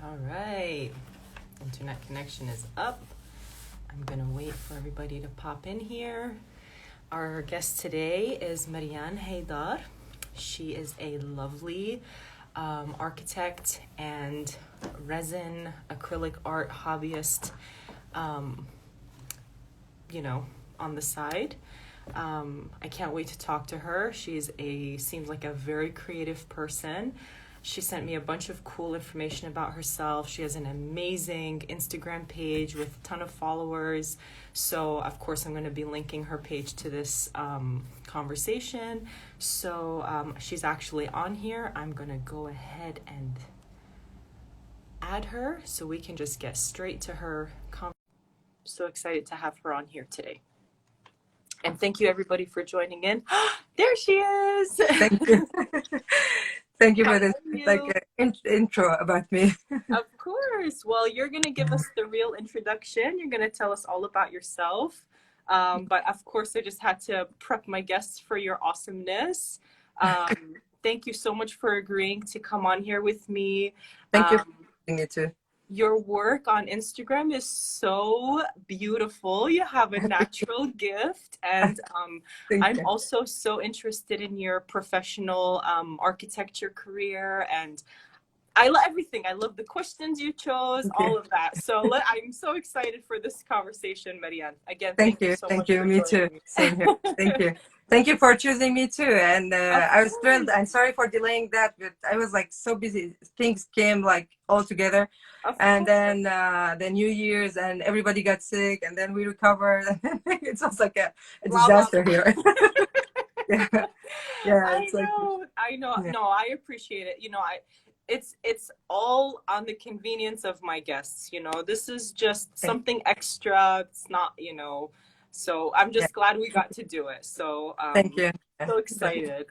All right. Internet connection is up. I'm going to wait for everybody to pop in here. Our guest today is Maryan Haydar. She is a lovely architect and resin acrylic art hobbyist, on the side. I can't wait to talk to her. Seems like a very creative person. She sent me a bunch of cool information about herself. She has an amazing Instagram page with a ton of followers. So, of course, I'm going to be linking her page to this conversation. So, she's actually on here. I'm going to go ahead and add her so we can just get straight to her. So excited to have her on here today. And thank you, everybody, for joining in. There she is. Thank you. Thank you How for this intro about me. Of course. Well, you're going to give us the real introduction. You're going to tell us all about yourself. But of course, I just had to prep my guests for your awesomeness. Thank you so much for agreeing to come on here with me. Thank you for having me too. Your work on Instagram is so beautiful. You have a natural gift. And I'm also so interested in your professional architecture career. And I love everything. I love the questions you chose, all of that. So I'm so excited for this conversation, Maryan. Again, thank you so much. Thank you. Me too. Same here. Thank you. Thank you for choosing me too. And I was thrilled. I'm sorry for delaying that, but I was like so busy. Things came like all together. And then the New Year's and everybody got sick and then we recovered. It was like a disaster here. I know. Yeah. No, I appreciate it. It's all on the convenience of my guests. This is just something extra. It's not, so I'm just glad we got to do it. So thank you. So excited.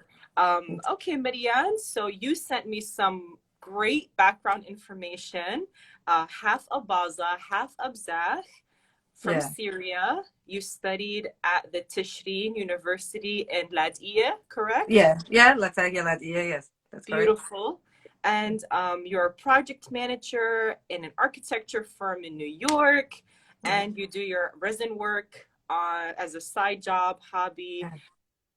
Okay, Maryan, so you sent me some great background information. Half Abaza, half Abaza from Syria. You studied at the Tishreen University in Ladia, correct? Yeah, Ladia, yes. That's beautiful. Correct. And you're a project manager in an architecture firm in New York, and you do your resin work as a side job, hobby.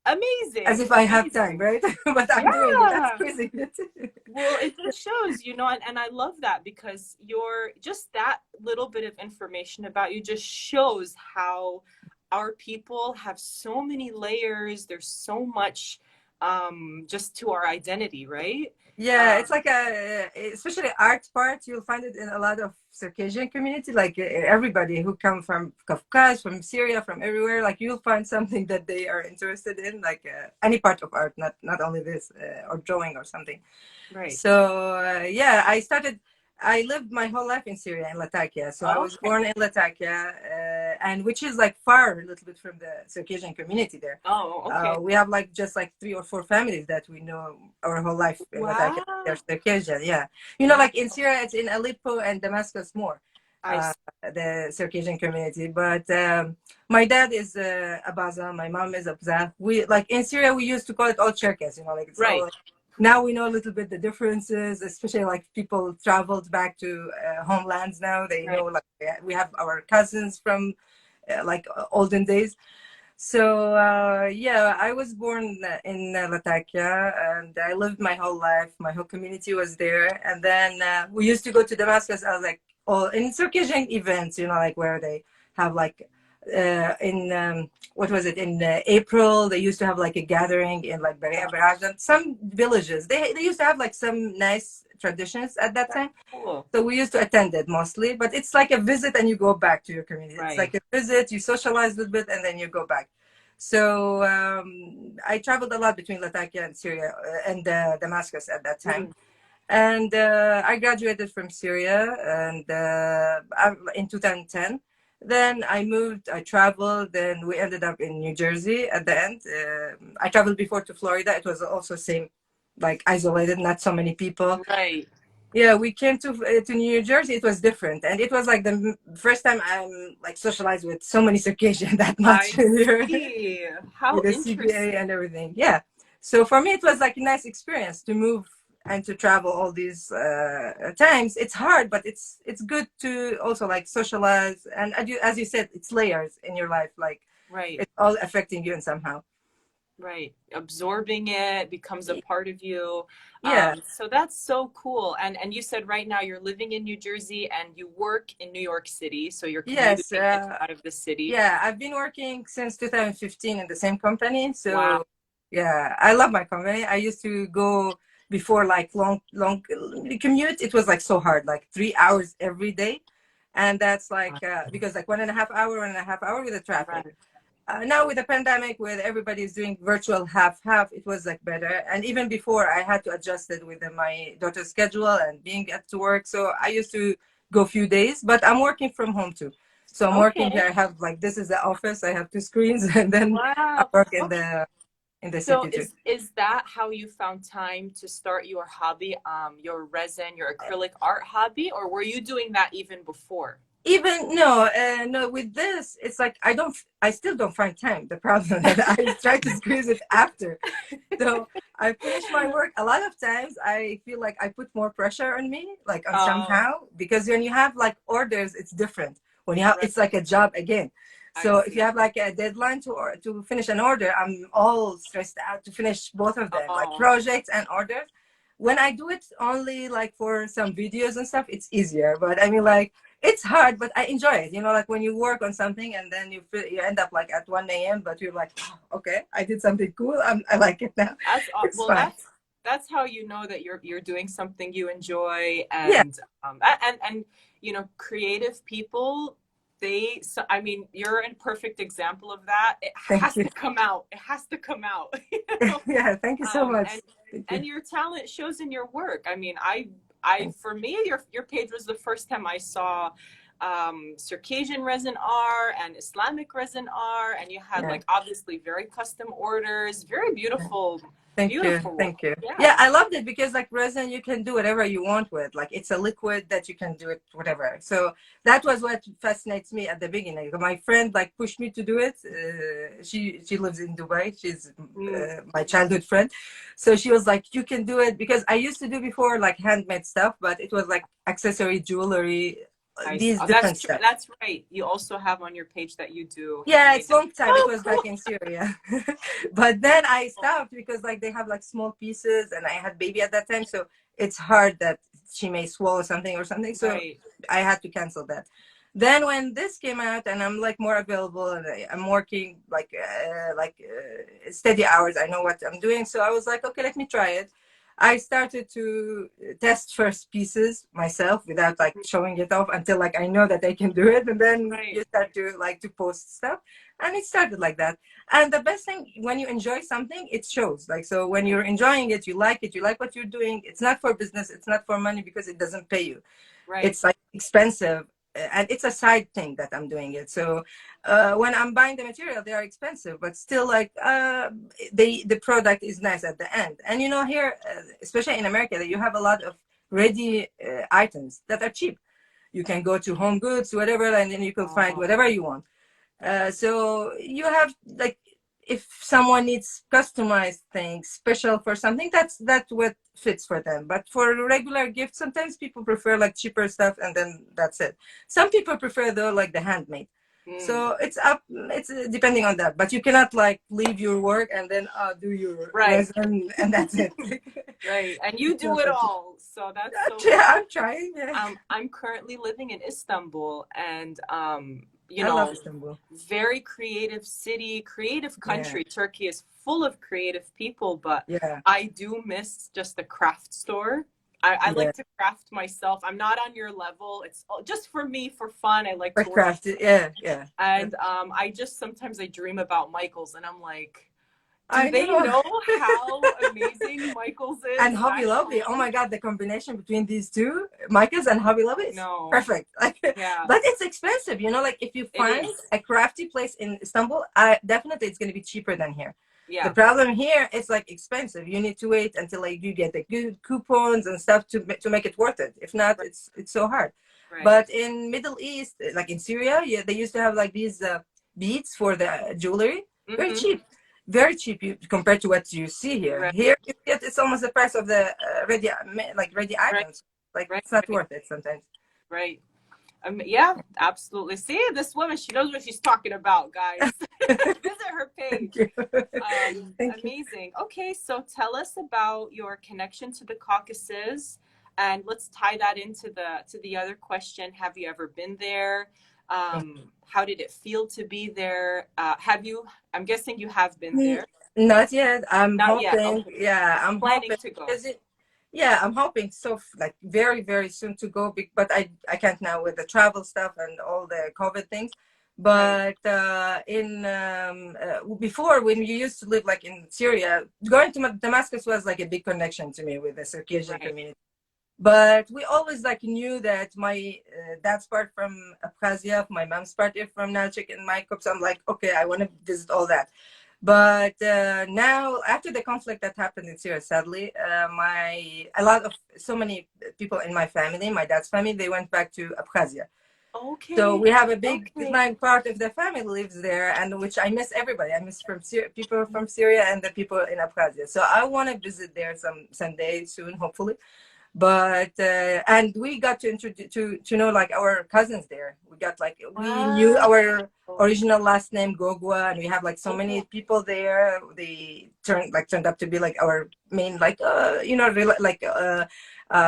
Amazing. As if I have time, right? But I'm doing it. That's crazy. Well, it just shows, and I love that because you're just that little bit of information about you just shows how our people have so many layers. There's so much just to our identity, right? Yeah, it's like especially art part, you'll find it in a lot of Circassian community, like everybody who come from Caucasian, from Syria, from everywhere, like you'll find something that they are interested in, like any part of art, not only this or drawing or something. Right. So I lived my whole life in Syria, in Latakia. So I was born in Latakia, and which is like far a little bit from the Circassian community there. Oh, okay. We have just 3 or 4 families that we know our whole life in Latakia. They're Circassian, yeah. Like in Syria, it's in Aleppo and Damascus more, the Circassian community. But my dad is Abaza, my mom is Abaza. We in Syria, we used to call it all Circas, it's right. All, now we know a little bit the differences, especially people traveled back to homelands now. They know we have our cousins from olden days. So I was born in Latakia and I lived my whole life. My whole community was there. And then we used to go to Damascus in Circassian events, where they have in April they used to have a gathering in Baraj. Some villages they used to have some nice traditions at that time. Cool. So we used to attend it mostly, but it's like a visit and you go back to your community. It's like a visit, you socialize a little bit and then you go back. So I traveled a lot between Latakia and Syria and Damascus at that time. And I graduated from Syria and in 2010. Then I moved, I traveled, then we ended up in New Jersey at the end. I traveled before to Florida. It was also same, isolated, not so many people. Right. Yeah, we came to New Jersey. It was different. And it was the first time I'm socialized with so many Circassians that much. I see. How with the interesting. CBA and everything. Yeah. So for me, it was a nice experience to move and to travel all these times, it's hard, but it's good to also like socialize. And as you said, it's layers in your life, like Right. it's all affecting you in somehow. Right. Absorbing it becomes a part of you. Yeah. So that's so cool. And you said right now you're living in New Jersey and you work in New York City. So you're commuting Yes. in and out of the city. Yeah, I've been working since 2015 in the same company. Wow. So yeah, I love my company. I used to go before like long commute. It was like so hard, like 3 hours every day. And that's like because like 1.5 hour with the traffic. Right. Now with the pandemic, with everybody's doing virtual half, it was like better. And even before, I had to adjust it with my daughter's schedule and being at to work. So I used to go a few days, but I'm working from home too. So I'm working Okay. here. I have like this is the office. I have two screens, and then I Wow. work Okay. in the So city too. is that how you found time to start your hobby, your resin, your acrylic art hobby, or were you doing that even before? Even no, with this it's like I still don't find time. The problem that I try to squeeze it after. So I finish my work. A lot of times I feel like I put more pressure on me, like on Oh, somehow, because when you have like orders, it's different. When you have, right. it's like a job again. I So if you see. have like a deadline to finish an order, I'm all stressed out to finish both of them, like Oh, projects and orders. When I do it only like for some videos and stuff, it's easier. But I mean, right. like it's hard, but I enjoy it. You know, like when you work on something and then you end up like at 1 a.m., but you're like, oh, okay, I did something cool. I like it now. It's Well, fine. that's how you know that you're doing something you enjoy, Yeah, and you know, creative people, so I mean, you're a perfect example of that. It thank has you. to come out. It has to come out. You know? Yeah, thank you so much. And Thank you. your talent shows in your work. I mean, Thank for me, your page was the first time I saw Circassian resin art and Islamic resin art, and you had yeah. like obviously very custom orders, very beautiful, Thank you. beautiful work. Thank you. Yeah, Yeah, I loved it because like resin, you can do whatever you want with. Like it's a liquid that you can do it whatever. So that was what fascinates me at the beginning. My friend like pushed me to do it. She lives in Dubai. She's mm, my childhood friend. So she was like, you can do it because I used to do before like handmade stuff, but it was like accessory, jewelry, these oh, that's different true. stuff. That's right. You also have on your page that you do Yeah, handmade. it's long time. It Oh, was cool. back in Syria. But then I stopped because like they have like small pieces and I had baby at that time. So it's hard that she may swallow something or something. So Right. I had to cancel that. Then when this came out and I'm like more available and I'm working steady hours, I know what I'm doing. So I was like, okay, let me try it. I started to test first pieces myself without like showing it off until like I know that I can do it, and then Right. you start to like to post stuff, and it started like that. And the best thing when you enjoy something, it shows. Like so, when you're enjoying it, you like what you're doing. It's not for business, it's not for money because it doesn't pay you. Right. It's like expensive, and it's a side thing that I'm doing it. So when I'm buying the material, they are expensive, but still like the product is nice at the end. And you know here, especially in America, that you have a lot of ready items that are cheap. You can go to Home Goods, whatever, and then you can find Oh, whatever you want. So you have like if someone needs customized things special for something, that's what fits for them. But for regular gifts, sometimes people prefer like cheaper stuff, and then that's it. Some people prefer though like the handmade. mm, So it's depending on that. But you cannot like leave your work and then do your right. resin and that's it. Right. And you It's do not it that. all. So that's so Yeah, cool. I'm trying. Yeah. I'm currently living in Istanbul, and you I love know, Istanbul. very creative city, creative Yeah, country. Turkey is full of creative people, but yeah, I do miss just the craft store. I yeah. like to craft myself. I'm not on your level. It's just for me, for fun. I like For to work, craft, yeah, yeah. and I just sometimes I dream about Michael's, and I'm like, do I they know. know how amazing Michael's is? And And Hobby I don't Lobby. Oh know. my God, the combination between these two, Michaels and Hobby Lobby, is No. perfect. Like, Yeah, but it's expensive. You know, like if you it find is. a crafty place in Istanbul, definitely it's going to be cheaper than here. The Yeah, problem here is like expensive. You need to wait until like you get the good coupons and stuff to make it worth it. If not, right, it's so hard. right. But in Middle East, like in Syria, yeah, they used to have like these beads for the jewelry, very Mm-hmm. cheap. very cheap compared to what you see here. Right, Here, it's almost the price of the ready right, items. Like right, it's not right, worth it sometimes. right. Yeah, absolutely. See, this woman, she knows what she's talking about, guys. Visit her Thank page. you. Thank you. Amazing. Okay, so tell us about your connection to the Caucasus, and let's tie that into the other question. Have you ever been there? How did it feel to be there? Have you? I'm guessing you have been there. Not yet. I'm Not yet. hoping. Okay. Yeah, I'm Planning hoping. to go. Is it? Yeah, I'm hoping so. Like very, very soon to go. But I can't now with the travel stuff and all the COVID things. Right. But before, when you used to live like in Syria, going to Damascus was like a big connection to me with the Circassian Right. community. But we always like knew that my dad's part from Abkhazia, my mom's part is from Nalchik and my Copts. I'm like, okay, I want to visit all that. But now, after the conflict that happened in Syria, sadly, so many people in my family, my dad's family, they went back to Abkhazia. So Okay. we have a big Okay. like part of the family lives there, and which I miss everybody. I miss from Syria, people from Syria and the people in Abkhazia. So I want to visit there someday soon, hopefully. But and we got to introduce to know like our cousins there. We got like we knew Wow. our original last name Gogwa, and we have like so many Oh, people there. They turned up to be like our main like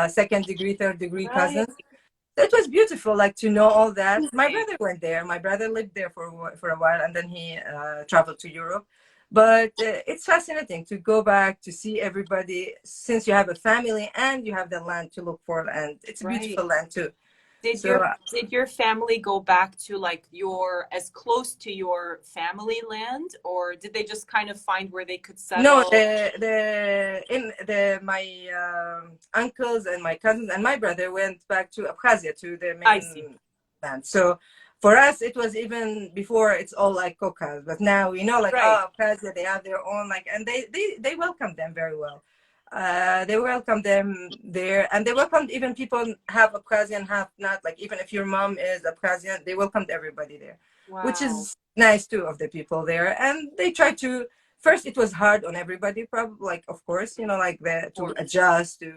second degree, third degree right. cousins. It was beautiful, like to know all that. My Amazing. brother went there. My brother lived there for a while, and then he traveled to Europe. But it's fascinating to go back to see everybody since you have a family and you have the land to look for, and it's a Right. beautiful land too. Did So your family go back to like your as close to your family land, or did they just kind of find where they could no, settle? my uncles and my cousins and my brother went back to Abkhazia to their I see. main land. So for us, it was even before it's all like Caucasus, but now we know like Right. oh Abkhazia, they have their own like, and they welcomed them very well. They welcomed them there, and they welcomed even people half Abkhazian, half not. Like even if your mom is Abkhazian, they welcomed everybody there, which Wow. is nice too of the people there. And they try to first it was hard on everybody probably like of course like to Or adjust to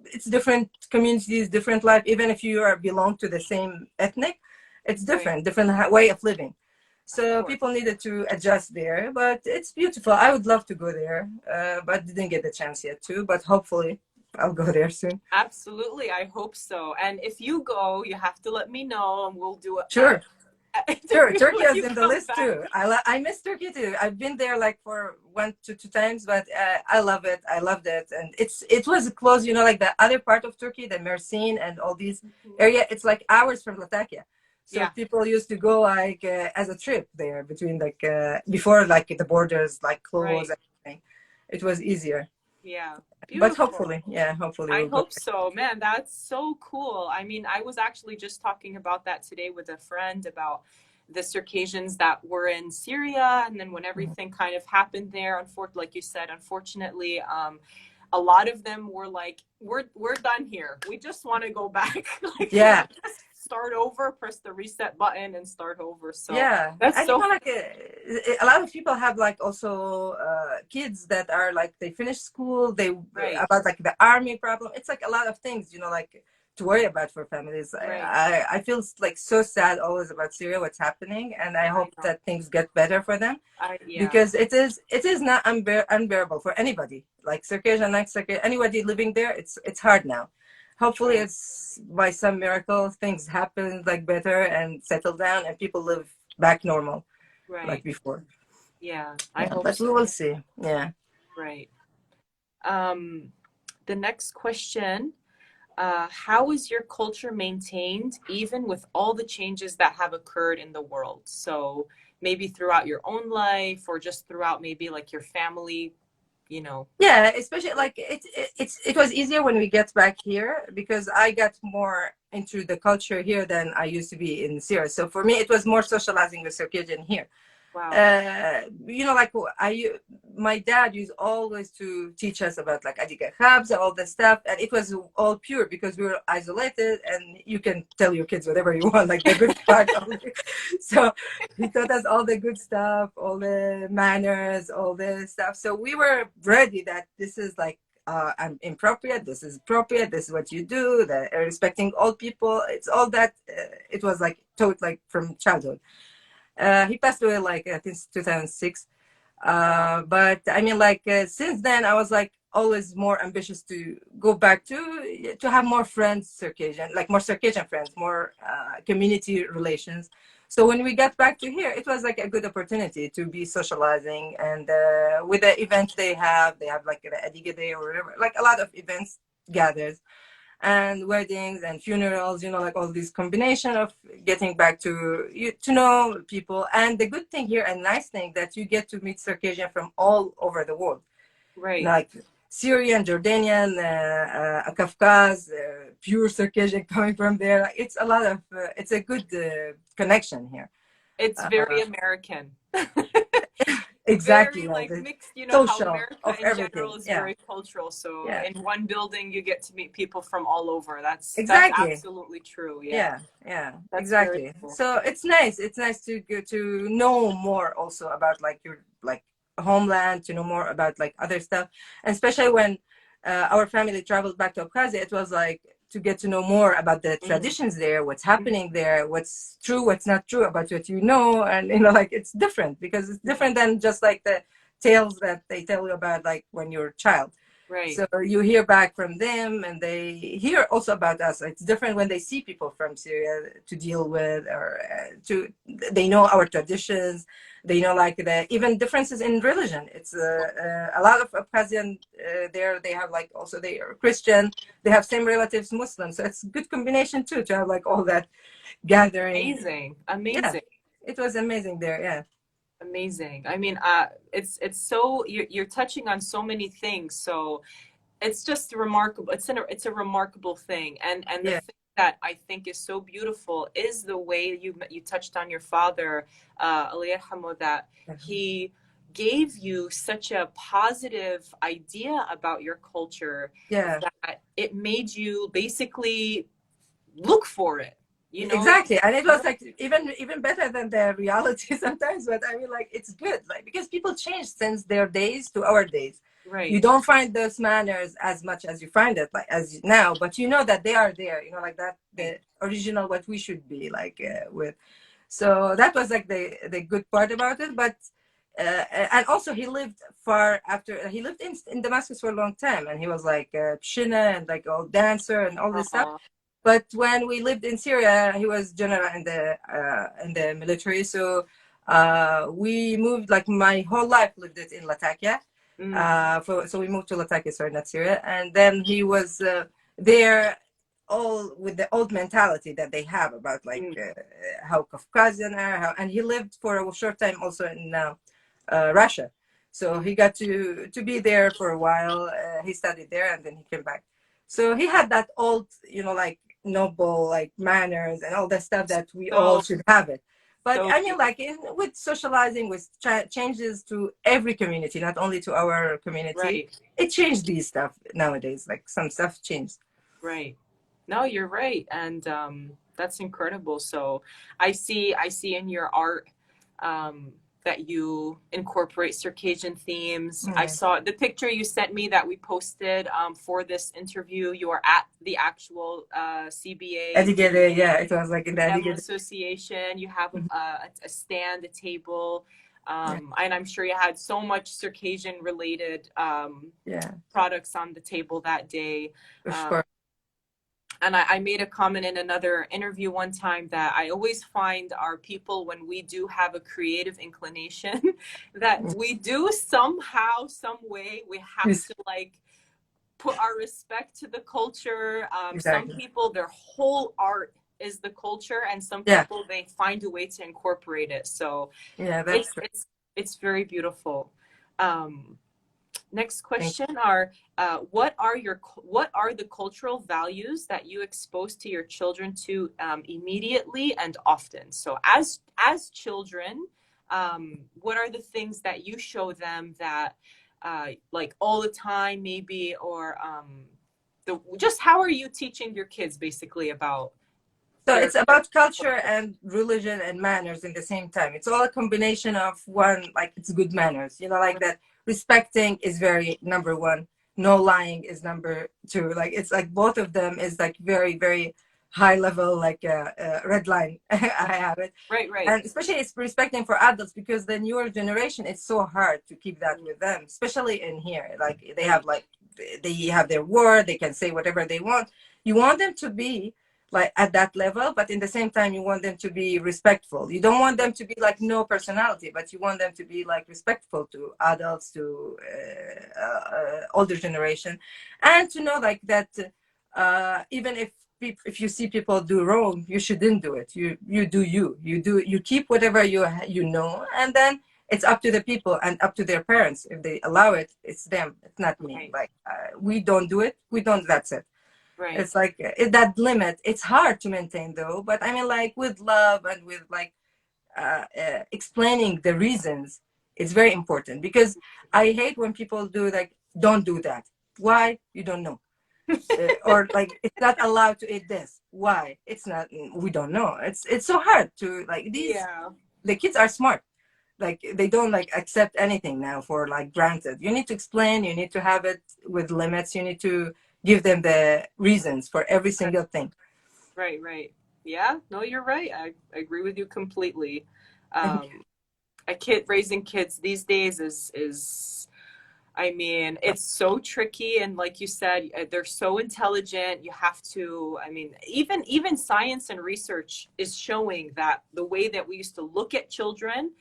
it's different communities, different life, even if you are belong to the same ethnic, it's right. different way of living. Of So course. people needed to adjust there, but it's beautiful. I would love to go there, but didn't get the chance yet too, but hopefully I'll go there soon. Absolutely. I hope so. And if you go, you have to let me know and we'll do Sure. an Sure, interview Turkey when is you in the come list back. too. I miss Turkey too. I've been there like for 1 to 2 times, but I love it. I loved it, and it was close. Like the other part of Turkey, the Mersin and all these Mhm. area. It's like hours from Latakia, so Yeah. people used to go like as a trip there between like before like the borders like closed. Right. And everything. It was easier, Yeah. but Beautiful. hopefully, yeah, hopefully I we'll go. hope so. Man, that's so cool. I mean, I was actually just talking about that today with a friend about the Circassians that were in Syria, and then when everything kind of happened there, like you said, unfortunately, a lot of them were like, "We're done here. We just want to go back. Like, can we Yeah. just start over? Press the reset button and start over." So Yeah, that's and so like a lot of people have like also kids that are like they finish school, they right, about like the army problem. It's like a lot of things, like to worry about for families. right. I feel like so sad always about Syria, what's happening, and I I hope know. that things get better for them Yeah, because it is not unbearable for anybody. Like Circassian, like Circassian, anybody living there, it's hard now. Hopefully, right, it's by some miracle things happen like better and settle down, and people live back normal like right. before. Yeah, I Yeah, hope but we so. will see. Yeah. Right. Um, the next question, how is your culture maintained even with all the changes that have occurred in the world? So maybe throughout your own life or just throughout maybe like your family, you know. Yeah, especially like it was easier when we get back here because I got more into the culture here than I used to be in Syria. So for me, it was more socializing with Circassian here. Wow. Like my dad used always to teach us about like adiga khabs and all that stuff, and it was all pure because we were isolated, and you can tell your kids whatever you want, like the good part only. So he taught us all the good stuff, all the manners, all the stuff. So we were ready that this is like I'm inappropriate, this is appropriate, this is what you do, the respecting all people. It's all that. It was like taught like from childhood. He passed away like I think 2006. But I mean, like since then, I was like always more ambitious to go back to have more friends, Circassian, like more Circassian friends, more community relations. So when we got back to here, it was like a good opportunity to be socializing, and with the events they have like the Adiga Day or whatever, like a lot of events gathered, and weddings and funerals, like all this combination of getting back to you to know people. And the good thing here and nice thing that you get to meet Circassian from all over the world, Right. like Syrian, Jordanian, Kafkaz, pure Circassian coming from there. It's a lot of it's a good connection here. It's very American. Exactly, Very like like the mixed, how social America of in everything. general is Yeah, very cultural. So yeah, in one building you get to meet people from all over. That's exactly. absolutely true. Yeah. Yeah, That's very exactly. cool. So it's nice to get to know more also about like your like homeland, to know more about like other stuff, and especially when our family traveled back to Abkhazia, it was like to get to know more about the traditions there, what's happening there, what's true, what's not true about what you know. And like it's different because it's different than just like the tales that they tell you about like when you're a child. Right. So you hear back from them, and they hear also about us. It's different when they see people from Syria to deal with, or they know our traditions. They know like the even differences in religion. It's a lot of Abkhazian there. They have like also they are Christian. They have same relatives Muslim. So it's a good combination too to have like all that gathering. Amazing. Yeah, Amazing. it was amazing there. Yeah. Amazing. I mean, it's so you're touching on so many things. So it's just remarkable. It's a remarkable thing. And the Yeah. thing that I think is so beautiful is the way you touched on your father, Allah yarhamu, that he gave you such a positive idea about your culture Yeah. that it made you basically look for it. Exactly, and it was like even better than the reality sometimes. But I mean, like it's good, like because people change since their days to our days. You Right. don't find those manners as much as you find it like as now, but you know that they are there. Like that the original what we should be like with. So that was like the good part about it. But and also he lived far after he lived in Damascus for a long time, and he was like pshina and like all dancer and all this stuff. Uh-huh. But when we lived in Syria, he was general in the military. So we moved like my whole life lived it in Latakia. So we moved to Latakia, sorry, not Syria. And then he was there all with the old mentality that they have about like how Caucasian are, and he lived for a short time also in Russia. So he got to be there for a while. He studied there, and then he came back. So he had that old, like noble like manners and all that stuff that we all So should have it. But so I mean, like with socializing, with changes to every community, not only to our community, right. it changed these stuff nowadays. Like some stuff changed. Right. No, you're right. And that's incredible. So I see in your art that you incorporate Circassian themes. I Yeah. saw the picture you sent me that we posted for this interview. You are at the actual CBA Adigede, yeah, it was like in the Camel Adigede. Association. You have a stand, a table. Yeah, And I'm sure you had so much Circassian related yeah, products on the table that day. of course. And I made a comment in another interview one time that I always find our people, when we do have a creative inclination, that we do somehow, some way, we have Yes, to like put our respect to the culture. Some exactly. people, their whole art is the culture, and some Yeah, people they find a way to incorporate it. So yeah, that's it's true. it's it's very beautiful. Next Thank question are what are the cultural values that you expose to your children to immediately and often? So as children, what are the things that you show them that like all the time maybe, or just how are you teaching your kids basically about So their it's about culture and religion and manners in the same time. It's all a combination of one, like it's good manners, like that. Respecting is very number one. No lying is number two. Like it's like both of them is like very, very high level, like a red line. I have it. right. And especially it's respecting for adults because the newer generation, it's so hard to keep that with them, especially in here. Like they have their word, they can say whatever they want. You want them to be like at that level, but in the same time you want them to be respectful. You don't want them to be like no personality, but you want them to be like respectful to adults, to older generation, and to know like that even if you see people do wrong, you shouldn't do it. You do you keep whatever you know, and then it's up to the people and up to their parents. If they allow it, it's them, it's not me. Right. Like we don't do it, we don't, that's it. Right. It's like that limit. It's hard to maintain though, but I mean, like with love and with like explaining the reasons, it's very important because I hate when people do like, don't do that. Why? You don't know. Or like it's not allowed to eat this. Why? It's not. We don't know. It's so hard to like these. Yeah. The kids are smart. Like they don't like accept anything now for like granted. You need to explain. You need to have it with limits. You need to give them the reasons for every single thing. Right. Yeah, no, you're right. I agree with you completely. Raising kids these days is I mean, it's so tricky, and like you said, they're so intelligent. You have to, I mean, even science and research is showing that the way that we used to look at children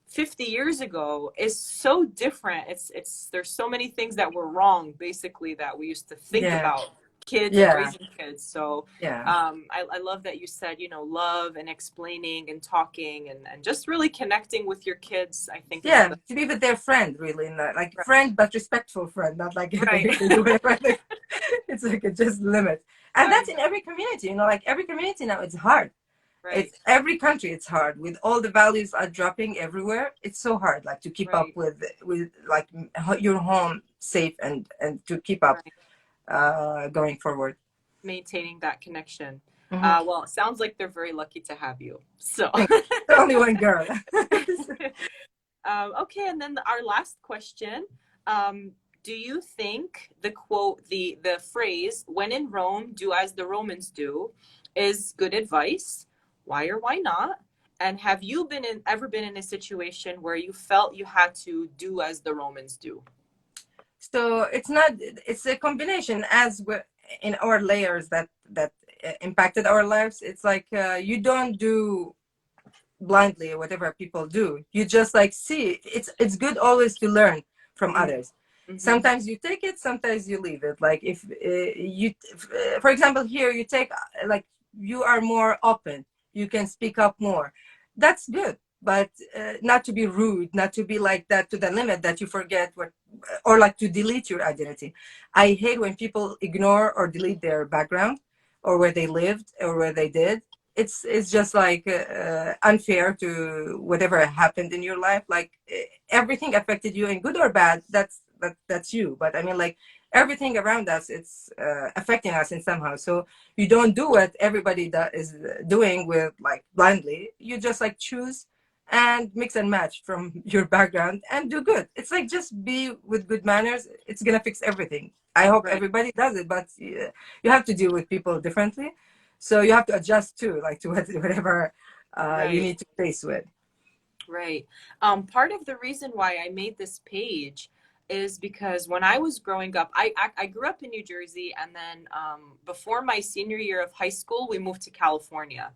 50 years ago is so different. It's there's so many things that were wrong basically that we used to think about kids and raising kids. So I love that you said, love and explaining and talking and just really connecting with your kids. I think to be with their friend, really, not like friend but respectful friend, not like they do whatever it's like a just limit. And that's in every community, like every community now, it's hard. It's every country, it's hard with all the values are dropping everywhere. It's so hard like to keep up with like your home safe and to keep up going forward, maintaining that connection. Well, it sounds like they're very lucky to have you, so only one girl. Okay, and then our last question, do you think the quote, the phrase, when in Rome, do as the Romans do, is good advice? Why or why not? And have you ever been in a situation where you felt you had to do as the Romans do? So it's a combination as we're in our layers that impacted our lives. It's like you don't do blindly whatever people do. You just like see it's good always to learn from others. Sometimes you take it, sometimes you leave it. Like if for example, here you take like you are more open, you can speak up more. That's good, but not to be rude, not to be like that to the limit that you forget what, or like to delete your identity. I hate when people ignore or delete their background or where they lived or where they did. It's just like unfair to whatever happened in your life. Like everything affected you in good or bad. That's you. But I mean, like everything around us, it's affecting us in somehow. So you don't do what everybody is doing with like blindly. You just like choose and mix and match from your background and do good. It's like just be with good manners. It's gonna fix everything. I hope everybody does it, but you have to deal with people differently. So you have to adjust too, like to whatever you need to face with. Right. Part of the reason why I made this page is because when I was growing up, I grew up in New Jersey, and then before my senior year of high school, we moved to California,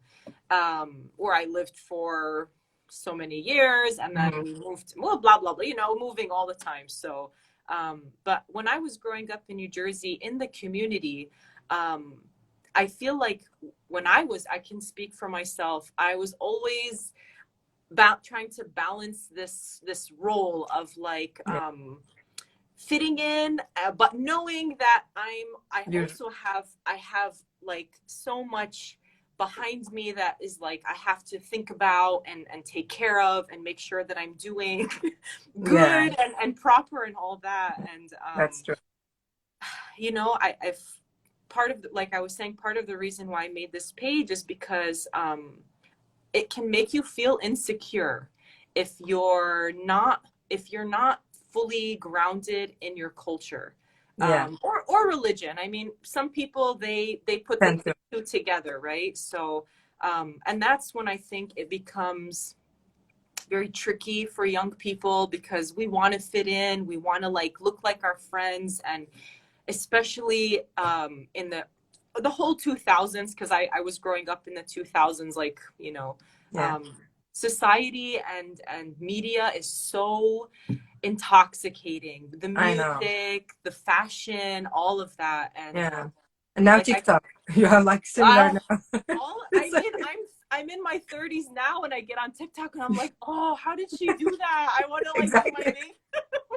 where I lived for so many years, and then we moved, well, blah, blah, blah, moving all the time. So, but when I was growing up in New Jersey, in the community, I feel like when I can speak for myself, I was always about trying to balance this role of like fitting in, but knowing that I have like so much behind me that is like I have to think about and take care of and make sure that I'm doing Yeah, good and proper and all that. And that's true. you know, I've part of like I was saying, part of the reason why I made this page is because it can make you feel insecure if you're not fully grounded in your culture, Yeah, or religion. I mean, some people they put the tend to. two together, right? So and that's when I think it becomes very tricky for young people, because we want to fit in, we want to like look like our friends, and especially in the whole 2000s, because I was growing up in the 2000s, like, you know, Yeah, society and media is so intoxicating, the I know. music, the fashion, all of that. And Yeah. And now like I TikTok, you have like similar uh, now. all I It's like, mean, I'm in my 30s now, and I get on TikTok and I'm like, oh, how did she do that? I want to like do my exactly. thing.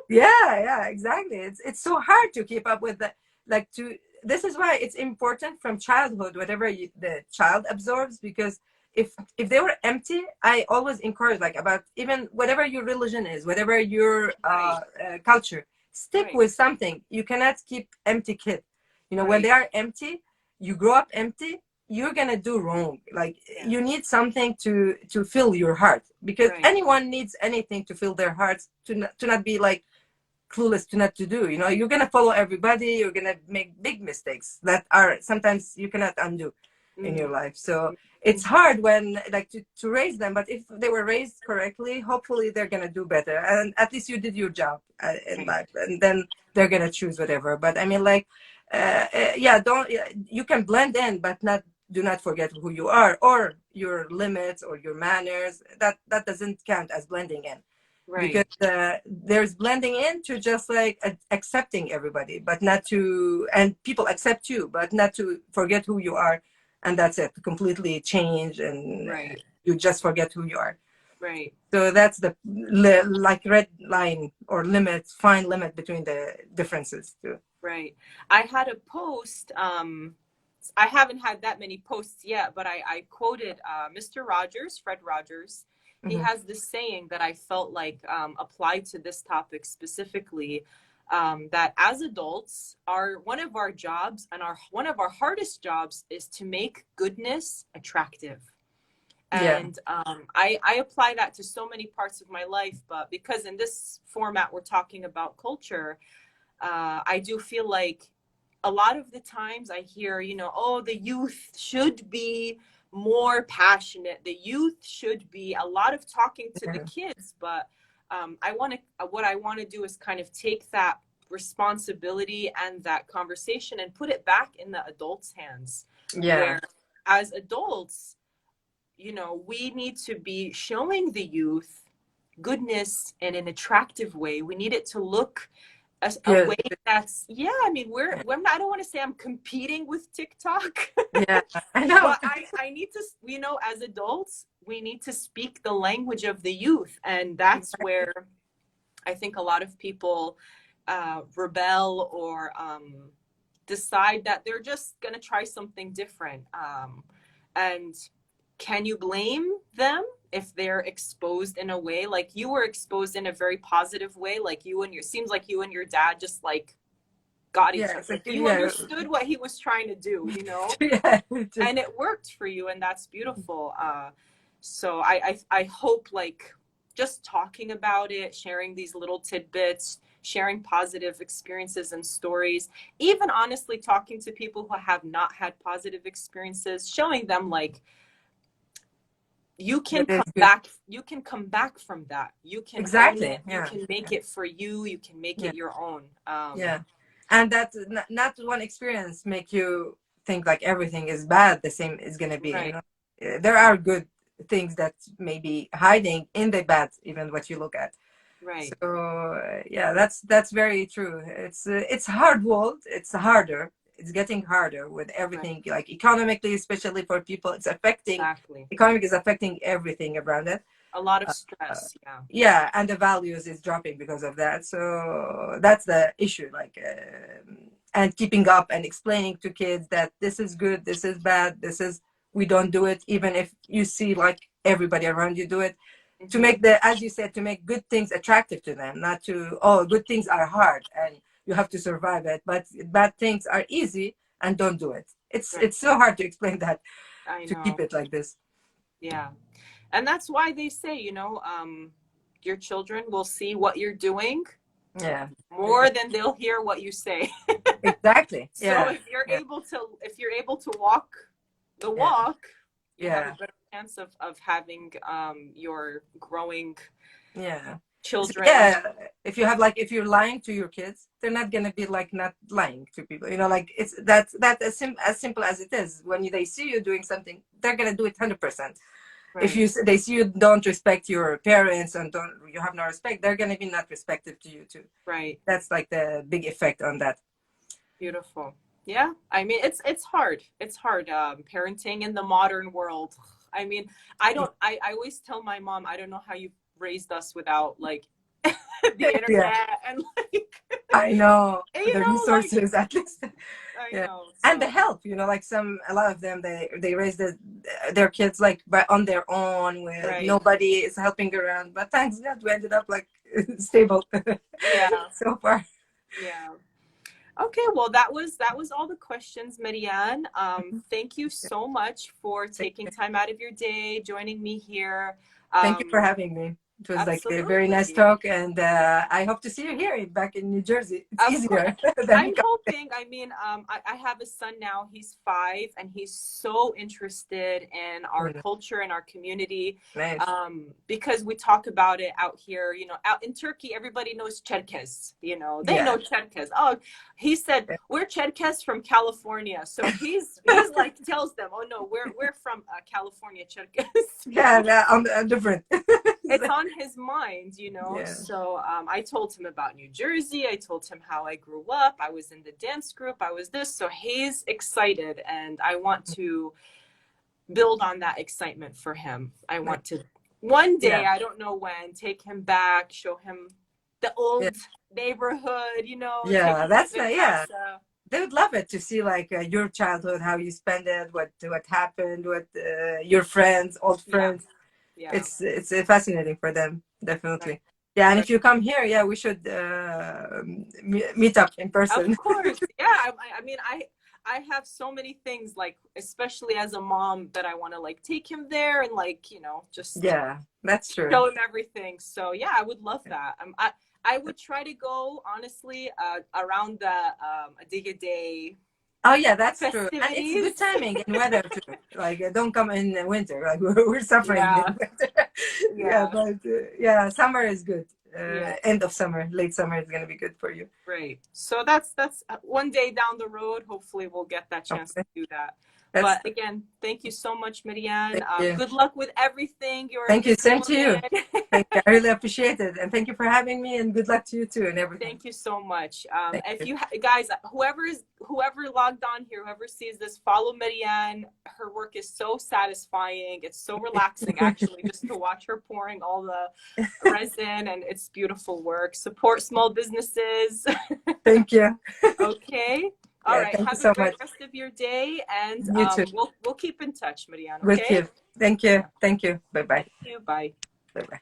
Yeah, yeah, exactly. It's so hard to keep up with the like to this is why it's important from childhood, whatever the child absorbs, because if they were empty, I always encourage like about even whatever your religion is, whatever your Right, culture, stick right, with something. You cannot keep empty kid. You know, when right. they are empty, you grow up empty, you're gonna do wrong. Like Yeah, you need something to fill your heart, because right, anyone needs anything to fill their hearts to not be like clueless to not to do. You know, you're gonna follow everybody, you're gonna make big mistakes that are sometimes you cannot undo in your mm-hmm. life. So it's hard when like to raise them, but if they were raised correctly, hopefully they're gonna do better, and at least you did your job in Right, life, and then they're gonna choose whatever. But I mean, like yeah, don't you can blend in, but not do not forget who you are or your limits or your manners. That doesn't count as blending in, right. because there's blending into just like accepting everybody, but not to, and people accept you, but not to forget who you are, and that's it, completely change, and Right, you just forget who you are. right, So that's the like red line or limit, fine limit between the differences too. right. I had a post. I haven't had that many posts yet, but I quoted Mr. Rogers, Fred Rogers. He Hmm. has this saying that I felt like applied to this topic specifically. That as adults, our one of our jobs and our one of our hardest jobs is to make goodness attractive. Yeah, And I apply that to so many parts of my life, but because in this format we're talking about culture, I do feel like a lot of the times I hear, you know, oh, the youth should be more passionate. The youth should be a lot of talking to the yeah, kids, but what I want to do is kind of take that responsibility and that conversation and put it back in the adults' hands, yeah, where as adults, you know, we need to be showing the youth goodness in an attractive way. We need it to look a way good. that's, yeah, I mean, Yeah, we're not, I don't want to say I'm competing with TikTok, yeah, I know. but I need to, you know, as adults, we need to speak the language of the youth. And that's where I think a lot of people rebel or decide that they're just going to try something different. And can you blame them if they're exposed in a way like you were exposed in a very positive way? Like you and your, seems like you and your dad just like got each Yeah, other. it's Like like you yeah, understood what he was trying to do, you know, yeah, just and it worked for you, and that's beautiful. So I hope like just talking about it, sharing these little tidbits, sharing positive experiences and stories, even honestly talking to people who have not had positive experiences, showing them like that is good. you can come back from that, you can own Exactly. it, you Yeah. can make it for you, you can make Yeah. it your own. Yeah. And that not one experience make you think like everything is bad the same is gonna be, you Right, know. There are good things that may be hiding in the bad, even what you look at. So right, yeah, that's very true. It's hard world. It's harder. It's getting harder with right, everything, like economically, especially for people. It's affecting exactly. economic is affecting everything around it. A lot of Uh, stress, yeah. yeah, and the values is dropping because of that. So that's the issue, like and keeping up and explaining to kids that this is good, this is bad, this is we don't do it, even if you see like everybody around you do it. To Mhm. make the, as you said, to make good things attractive to them, not to, oh, good things are hard and you have to survive it, but bad things are easy and don't do it. Right. It's so hard to explain that, I to keep know. it like this. Yeah. And that's why they say, your children will see what you're doing Yeah, more than they'll hear what you say. exactly. So Yeah, if you're yeah, able to walk the yeah, walk, you have a yeah, better chance of having your growing yeah. So, children. yeah, if you have like, if you're lying to your kids, they're not gonna be like not lying to people. You know, like it's that as simple as it is. When they see you doing something, they're gonna do it 100%. If Right. you they see you don't respect your parents and don't you have no respect, they're gonna be not respectful to you too. Right. That's like the big effect on that. Beautiful. Yeah. I mean, it's hard. It's hard parenting in the modern world. I mean, I always tell my mom, I don't know how you raised us without like the Yeah, internet and like I know you the know like resources at least. I Yeah, know. and the So help. You know, like a lot of them they raise their kids like on their own with right. nobody is helping around. But thanks God we ended up like stable Yeah. so far. Yeah. Okay, well that was all the questions, Maryan. Thank you so much for Thank taking you. time out of your day, joining me here. Thank you for Um, having me. It was like a very nice Absolutely. talk, and I hope to see you here back in New Jersey. It's Of course. easier than I'm hoping. I mean, I have a son now. He's 5, and he's so interested in our coming. culture and our community, Nice. because we talk about it out here. Out in Turkey, everybody knows Cherkez. They Yeah. know Cherkez. Oh, he said we're Cherkez from California. So he's like tells them, oh no, we're from California, Cherkez. Yeah, I'm different. It's on his mind, Yeah. So I told him about New Jersey. I told him how I grew up. I was in the dance group. I was this. So he's excited, and I want to build on that excitement for him. I want to one day, Yeah. I don't know when, take him back, show him the Yeah. old neighborhood, take Yeah. him to That's the yeah. casa. They would love it to see like your childhood, how you spend it, what happened, what your friends, old Yeah, friends. yeah, It's fascinating for them, right, definitely. Yeah, and right. if you come here, yeah, we should meet up in Of person. course. Yeah. I mean, I have so many things, like, especially as a mom, that I want to like take him there and like, just Yeah, that's true. show him everything. So yeah, I would love that. I would try to go, honestly, around the Adiga Day Oh yeah, that's true, and it's festivities. good timing in weather too. Like don't come in the winter. Like we're suffering in Yeah. winter. Yeah, Yeah. but yeah, summer is good. Yeah. End of summer, late summer is gonna be good for you. Great. So that's one day down the road. Hopefully, we'll get that chance to Okay. do that. That's But again, thank you so much, Maryan. thank you. Good luck with everything. You're a Thank you. busy Same to you. woman. Thank you. I really appreciate it, and thank you for having me. And good luck to you too, and everything. Thank you so much. Thank If you. you guys, whoever logged on here, whoever sees this, follow Maryan. Her work is so satisfying. It's so relaxing, actually, just to watch her pouring all the resin, and it's beautiful work. Support small businesses. Thank you. Okay. All Yeah, right. thank you Have a so great much. rest of your day, and You too. we'll keep in touch, Maryan. With Okay. you. Thank you. Thank you. Bye bye. Thank you. Bye. Bye bye.